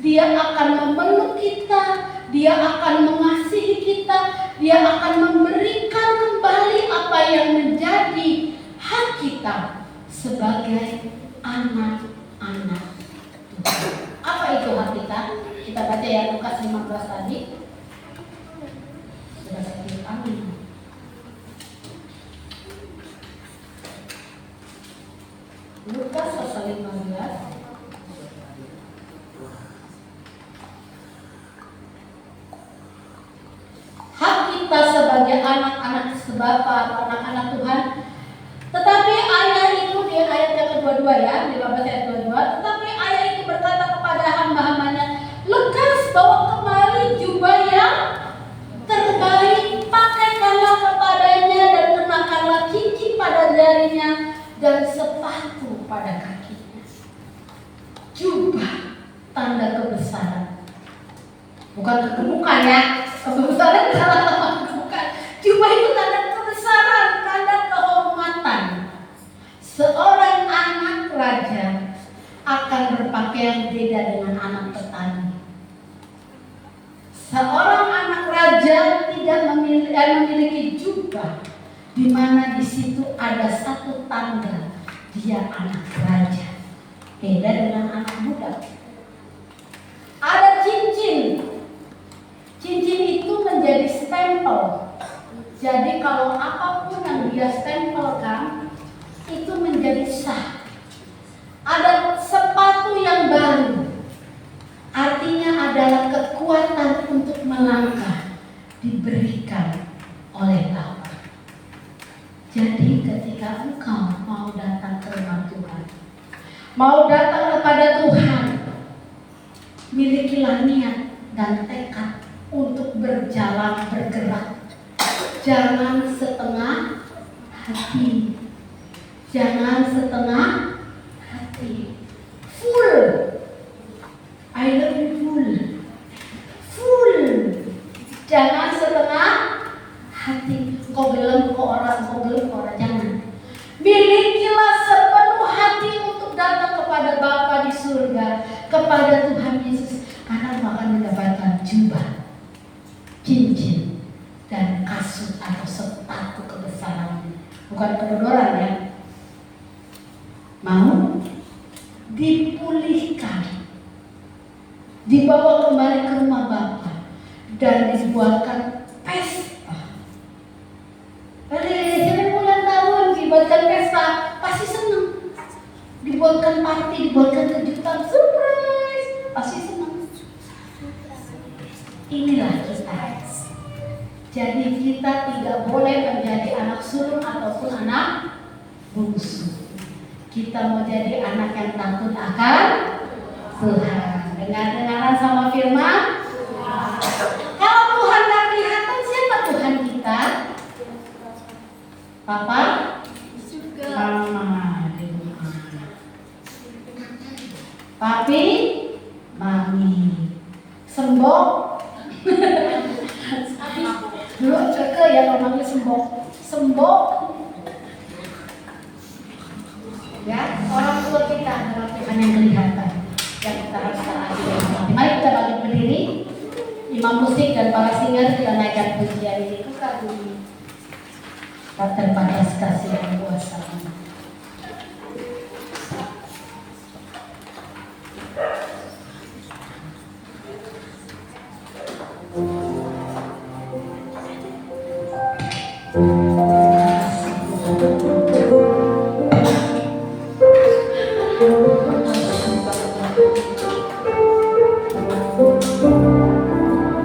Dia akan memeluk kita, dia akan mengasihi kita, dia akan memberikan kembali apa yang menjadi hak kita sebagai anak-anak Tuhan. Apa itu hak kita? Kita baca ya Lukas 15 tadi. Sudah saya pilih, amin. Lukas pasal 15. Hak kita sebagai anak-anak sebapa atau anak-anak Tuhan. Tetapi ayat itu di ayat yang kedua-dua ya, 15 ayat 22. Tetapi ayat itu berkata kepada hamba-hambanya, lekas bawa kembali jubah yang terbaik, pakaikanlah kepadanya dan kenakanlah cincin pada jarinya dan sepatu pada kakinya. Jubah tanda kebesaran, bukan kegemukan ya. Kebesaran salah, bukan. Jubah itu tanda kebesaran, tanda kehormatan. Seorang anak raja akan berpakaian beda dengan anak petani. Seorang anak raja tidak memiliki jubah, di mana di situ ada satu tanda dia anak raja. Beda dengan anak muda. Ada cincin. Cincin itu menjadi stempel. Jadi kalau apapun yang dia stempelkan itu menjadi sah. Ada sepatu yang baru. Artinya adalah kekuatan untuk melangkah diberikan oleh Bapa. Jadi ketika engkau mau datang ke rumah Tuhan, mau datang kepada Tuhan, milikilah niat dan tekad untuk berjalan bergerak. Jangan setengah hati. Jangan setengah hati. Full. I love you full. Full. Jangan setengah hati. Kau gelem ke orang, kau gelem ke orang. Jangan. Milikilah sepenuh hati untuk datang kepada Bapa di surga, kepada Tuhan Yesus. Karena akan mendapatkan jubah, cincin, dan kasut atau sepatu kebesaran. Bukan kedodoran ya. Mau dipulihkan, dibawa kembali ke rumah Bapa dan dibuatkan pesta. Jadi bulan tahun dibuatkan pesta, pasti senang. Dibuatkan party, dibuatkan kejutan, surprise, pasti senang. Inilah kita. Jadi kita tidak boleh menjadi anak sulung ataupun anak bungsu. Kita mau jadi anak yang takut akan Tuhan. Dengar-dengaran sama firman. Kalau Tuhan tak kelihatan, siapa Tuhan kita? Papa? Mama di rumah. Papi? Mami. Sembok? Dulu Ceke ya namanya Sembok. Sembok. Ya, orang tua kita adalah Tuhan yang kelihatan, yang kita harus taati. Mari kita balik berdiri. Imam musik dan para singer kita naikkan pujian ini ke kagumi. Tak terbatas kasih dan kuasa.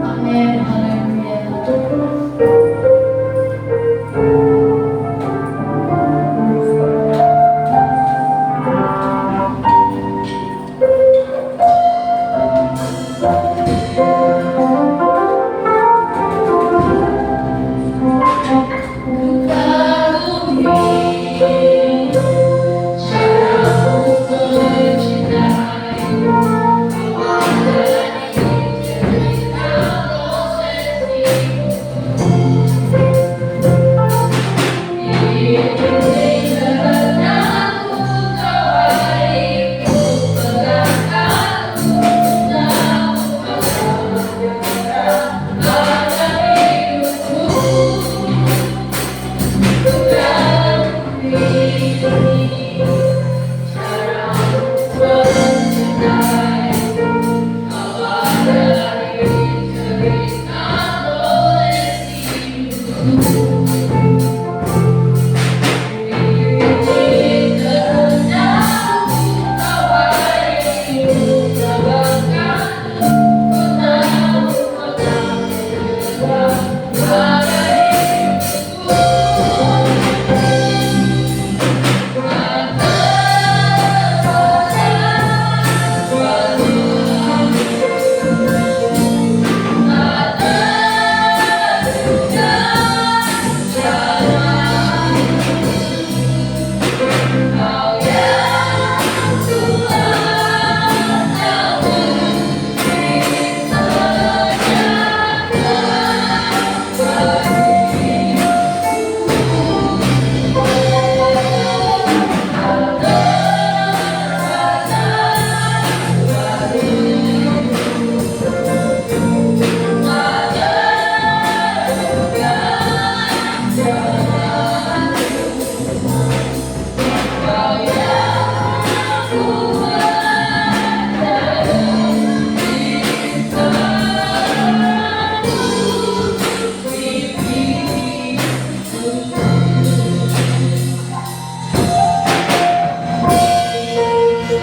Amin, haleluya.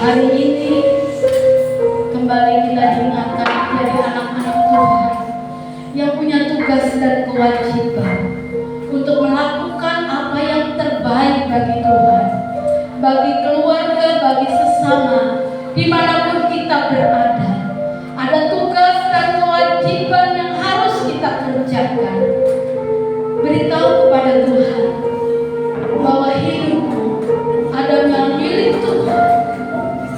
Hari ini kembali kita diingatkan menjadi anak-anak Tuhan yang punya tugas dan kewajiban untuk melakukan apa yang terbaik bagi Tuhan, bagi keluarga, bagi sesama, dimanapun kita berada. Ada tugas dan kewajiban yang harus kita kerjakan. Beritahu kepada Tuhan bahwa hidupmu adalah milik Tuhan.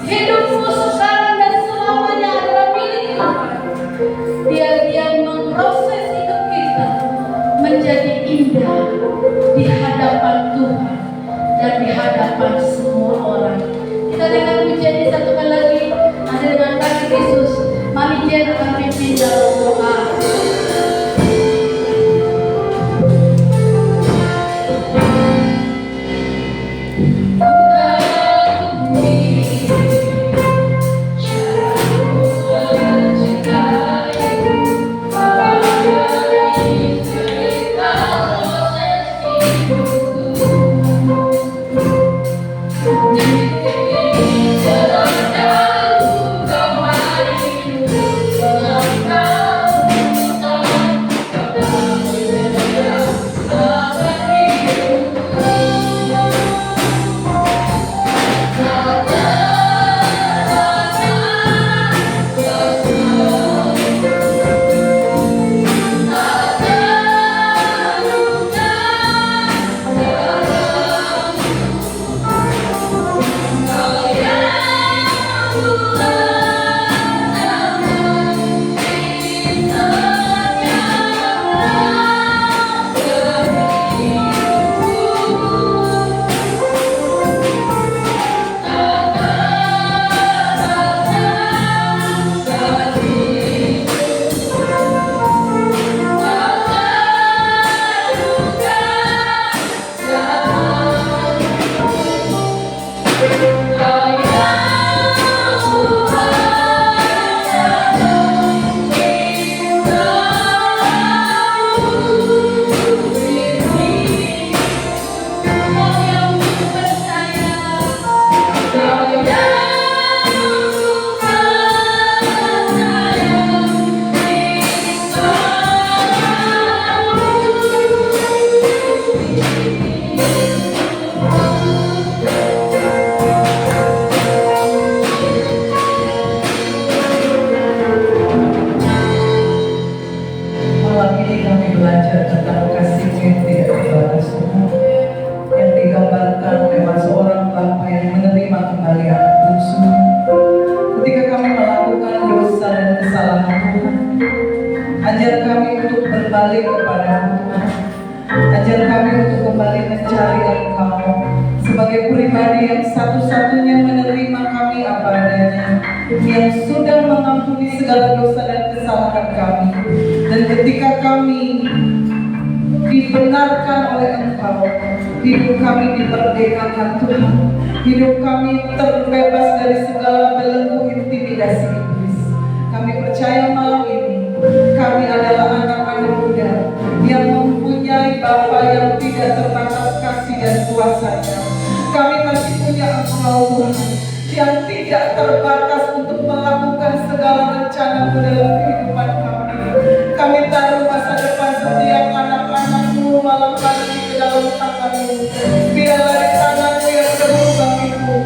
Hidupmu sekarang dan selamanya adalah milik Tuhan. Biar Dia memproses hidup kita menjadi indah di hadapan Tuhan dan di hadapan semua orang. Kita dengan pujian satu kali lagi, ada dengan kaki Yesus. Mami Jen kami pindah doa. Hidup kami diperdekakan Tuhan. Hidup kami terbebas dari segala belenggu intimidasi iblis. Kami percaya malam ini kami adalah anak-anak muda yang mempunyai Bapa yang tidak terbatas kasih dan kuasanya. Kami masih punya Engkau Tuhan yang tidak terbatas untuk melakukan segala rencana-Mu dalam kehidupan kami. Kami taruh masa depan setiap anak-anak-Mu malam hari ini ke dalam tangan-Mu. Biarlah di tangan-Mu yang berubah itu,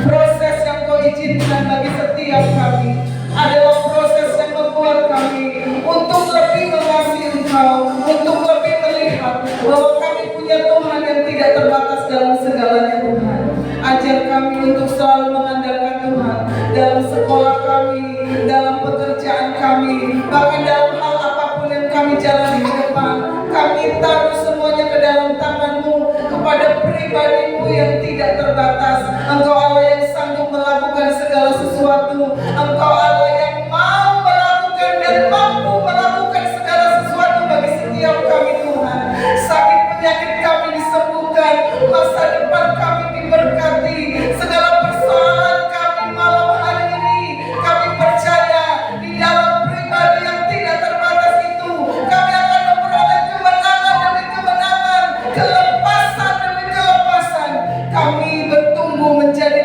proses yang Kau izinkan bagi setiap kami adalah proses yang membuat kami untuk lebih mengasihi Engkau, untuk lebih melihat bahwa kami punya Tuhan yang tidak terbatas dalam segalanya. Tuhan, ajar kami untuk selalu mengandalkan Tuhan dalam sekolah kami, dalam pekerjaan kami, bahkan dalam hal apapun yang kami jalani ke depan. Kami taruh semuanya ke dalam tangan-Mu, kepada pribadi-Mu yang tidak terbatas. Engkau Allah yang sanggup melakukan segala sesuatu. Engkau Allah yang mau melakukan dan mampu melakukan segala sesuatu bagi setiap kami Tuhan. Sakit penyakit kami disembuhkan, masa depan kami diberkati, segala persoalan kami malam hari ini kami percaya di dalam pribadi yang tidak terbatas itu kami akan memperoleh kemenangan demi kemenangan, kelepasan demi kelepasan. Kami bertumbuh menjadi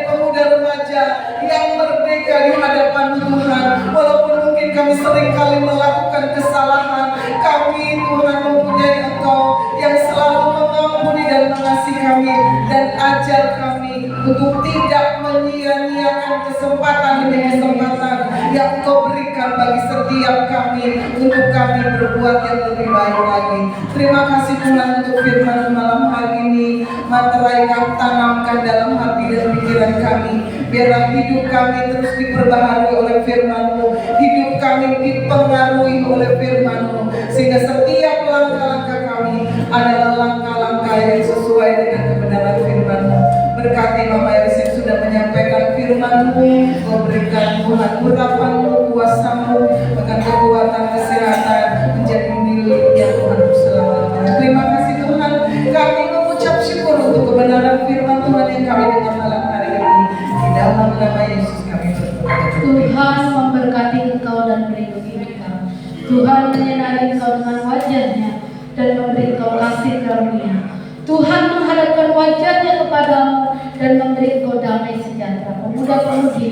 mereka di hadapan Tuhan. Walaupun mungkin kami sering kali melakukan kesalahan, kami Tuhan mempunyai Engkau yang selalu mengampuni dan mengasihi kami, dan ajar kami untuk tidak menyia-nyiakan kesempatan demi kesempatan yang Engkau berikan bagi setiap kami untuk kami berbuat yang lebih baik lagi. Terima kasih Tuhan untuk firman malam hari ini. Materai kami tanamkan dalam hati dan pikiran kami. Biarlah hidup kami terus diperbaharui oleh firman-Mu, hidup kami dipengaruhi oleh firman-Mu, sehingga setiap langkah-langkah kami adalah langkah-langkah yang sesuai dengan kebenaran firman-Mu. Berkati Mama Eris yang sudah menyampaikan firman-Mu, Kau berikan Tuhan urapan-Mu, kuasa-Mu, bahkan kekuatan kesehatan menjadi miliknya Tuhan selama-lamanya. Terima kasih Tuhan, kami mengucap syukur untuk kebenaran firman Tuhan yang kami dengar malam hari ini. Di dalam nama Yesus kami berdoa. Tuhan memberkati engkau dan melindungi engkau. Tuhan menyinari engkau dengan wajah-Nya dan memberi engkau kasih karunia. Tuhan menghadapkan wajah-Nya kepadamu dan memberi engkau damai sejahtera. Pemuda-pemudi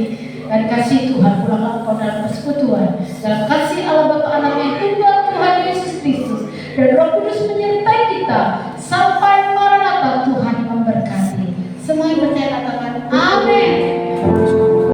dan kasih Tuhan, pulanglah engkau dalam persekutuan, dalam kasih Allah Bapa, Anak yang tunggal Tuhan Yesus Kristus, dan Roh Kudus menyertai